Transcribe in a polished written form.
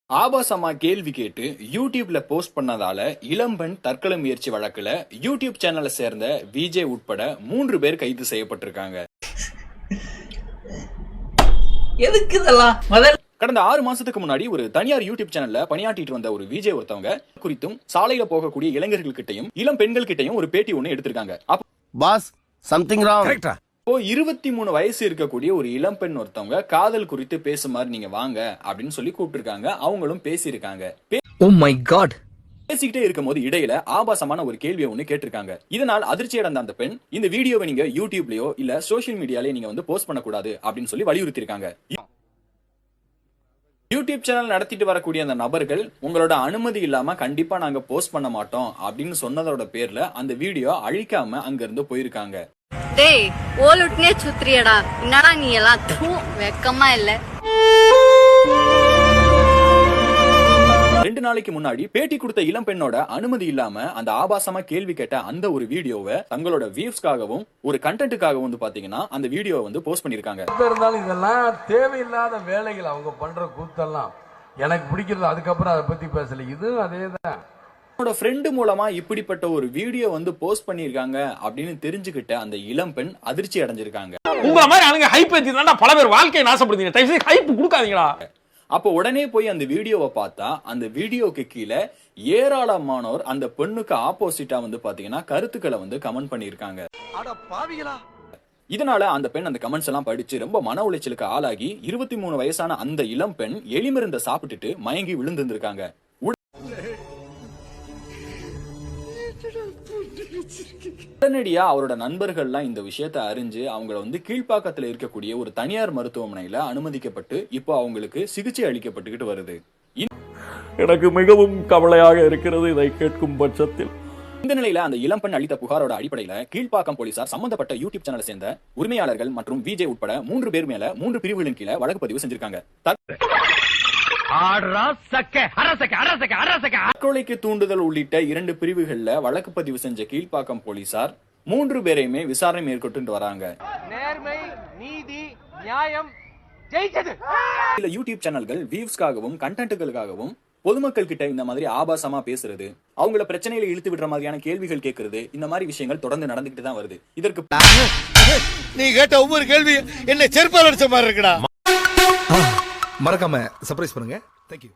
ஆபாசமா கேள்வி கேட்டு யூடியூப்ல போஸ்ட் பண்ணதால இளம்பெண் தற்கொலை முயற்சி வழக்குல யூடியூப் சேனலை சேர்ந்த விஜே உட்பட 3 பேர் கைது செய்யப்பட்டிருக்காங்க. எதுக்கு இதெல்லாம்? கடந்த 6 மாசத்துக்கு முன்னாடி ஒரு தனியார் யூடியூப் சேனல்ல பணியாற்றிட்டு வந்த ஒரு விஜே ஒருத்தவங்க குறித்தும் சாலையில போகக்கூடிய இளைஞர்கள் கிட்டையும் இளம் பெண்கள் கிட்டையும் ஒரு பேட்டி ஒண்ணு எடுத்திருக்காங்க. Boss something wrong. இப்போ 23 வயசு இருக்கக்கூடிய ஒரு இளம் பெண் ஒருத்தவங்க காதல் குறித்து பேசுமாறு நீங்க வாங்க அப்படின்னு சொல்லி கூப்பிட்டிருக்காங்க. அவங்களும் பேசியிருக்காங்க. Oh my god. பேசிக்கிட்டே இருக்கும்போது இடையில ஆபாசமான ஒரு கேள்வியை ஒண்ணு கேட்டிருக்காங்க. இதனால் அதிர்ச்சி அடைந்த அந்த பெண் இந்த வீடியோவை நீங்க யூடியூப்லயோ இல்ல சோசியல் மீடியாலயோ நீங்க வந்து போஸ்ட் பண்ணக்கூடாது அப்படின்னு சொல்லி வலியுறுத்தி இருக்காங்க. யூடியூப் சேனல் நடத்திட்டு வரக்கூடிய அந்த நபர்கள் உங்களோட அனுமதி இல்லாம கண்டிப்பா நாங்க போஸ்ட் பண்ண மாட்டோம் அப்படின்னு சொன்னதோட பேர்ல அந்த வீடியோ அழிக்காம அங்க இருந்து போயிருக்காங்க. டேய் ஓலுட்னே சுத்ரியடா, என்னடா நீ எல்லாம் வெக்கமா இல்ல? 2 நாளைக்கு முன்னாடி பேட்டி கொடுத்த இளம் பெண்ணோட அனுமதி இல்லாம அந்த ஆபாசமா கேள்வி கேட்ட அந்த ஒரு வீடியோவை தங்களோட வியூஸ்க்காகவும் ஒரு கண்டென்ட்டுக்காகவும் வந்து பாத்தீங்கன்னா அந்த வீடியோவை வந்து போஸ்ட் பண்ணிருக்காங்க. இருந்தாலும் இதெல்லாம் தேவையில்லாத வேலைகள் அவங்க பண்ற கூத்தெல்லாம் எனக்கு பிடிக்கிறது. அதுக்கப்புறம் அதை பத்தி பேசல. இதுவும் அதேதான். என்னோட ஃப்ரெண்டு மூலமா இப்படிப்பட்ட ஒரு வீடியோ வந்து போஸ்ட் பண்ணிருக்காங்க அப்படின்னு தெரிஞ்சுக்கிட்ட அந்த இளம் பெண் அதிர்ச்சி அடைஞ்சிருக்காங்க. உங்கள மாதிரி ஆளுங்க ஹைப் ஏத்தினா பல பேர் வாழ்க்கையை நாசப்படுத்தீங்க. தயவு செய்து ஹைப் கொடுக்காதீங்களா. அப்போ உடனே போய் அந்த வீடியோவை பார்த்தா அந்த வீடியோக்கு கீழே ஏராளமானோர் அந்த பெண்ணுக்கு ஆப்போசிட்டா வந்து பாத்தீங்கன்னா கருத்துக்களை வந்து கமெண்ட் பண்ணிருக்காங்க. இதனால அந்த பெண் அந்த கமெண்ட்ஸ் எல்லாம் படிச்சு ரொம்ப மன உளைச்சலுக்கு ஆளாகி 23 வயசான அந்த இளம் பெண் எலிமருந்தை சாப்பிட்டுட்டு மயங்கி விழுந்திருந்திருக்காங்க. உடனடியா அவரோட நண்பர்கள்லாம் இந்த விஷயத்தை அறிஞ்சு அவங்கள வந்து கீழ்ப்பாக்கத்துல இருக்கக்கூடிய ஒரு தனியார் மருத்துவமனையில அனுமதிக்கப்பட்டு இப்போ அவங்களுக்கு சிகிச்சை அளிக்கப்பட்டுக்கிட்டு வருது. எனக்கு மிகவும் கவலையாக இருக்கிறது இதை கேட்கும் பட்சத்தில். இந்த நிலையில அந்த இளம் பெண் அளித்த புகாரோட அடிப்படையில கீழ்ப்பாக்கம் போலீசார் சம்பந்தப்பட்ட யூடியூப் சேனலை சேர்ந்த உரிமையாளர்கள் மற்றும் விஜே உட்பட 3 பேர் மேல 3 பிரிவுகளின் கீழே வழக்கு பதிவு செஞ்சிருக்காங்க. தற்கொலைக்கு தூண்டுதல் உள்ளிட்ட 2 பிரிவுகள்ல வழக்கு பதிவு செஞ்ச கீழ்ப்பாக்கம் போலீசார் 3 பேரையுமே விசாரணை மேற்கொண்டு வராங்க. நேர்மை, நீதி, நியாயம் ஜெயிச்சது. சில யூடியூப் சேனல்கள் வியூஸ்க்காகவும் கண்டென்ட்டுகளுக்காகவும் பொதுமக்கள் கிட்ட இந்த மாதிரி ஆபாசமா பேசுறது, அவங்கள பிரச்சனையில இழுத்து விடுற மாதிரியான கேள்விகள் கேட்கறது, இந்த மாதிரி விஷயங்கள் தொடர்ந்து நடந்துகிட்டு தான் வருது. இதற்கு நீ கேட்ட ஒவ்வொரு கேள்வி என்ன செருப்பால் அடிச்ச மாதிரி இருக்குடா. மறக்காம சர்ப்ரைஸ் பண்ணுங்க. Thank you.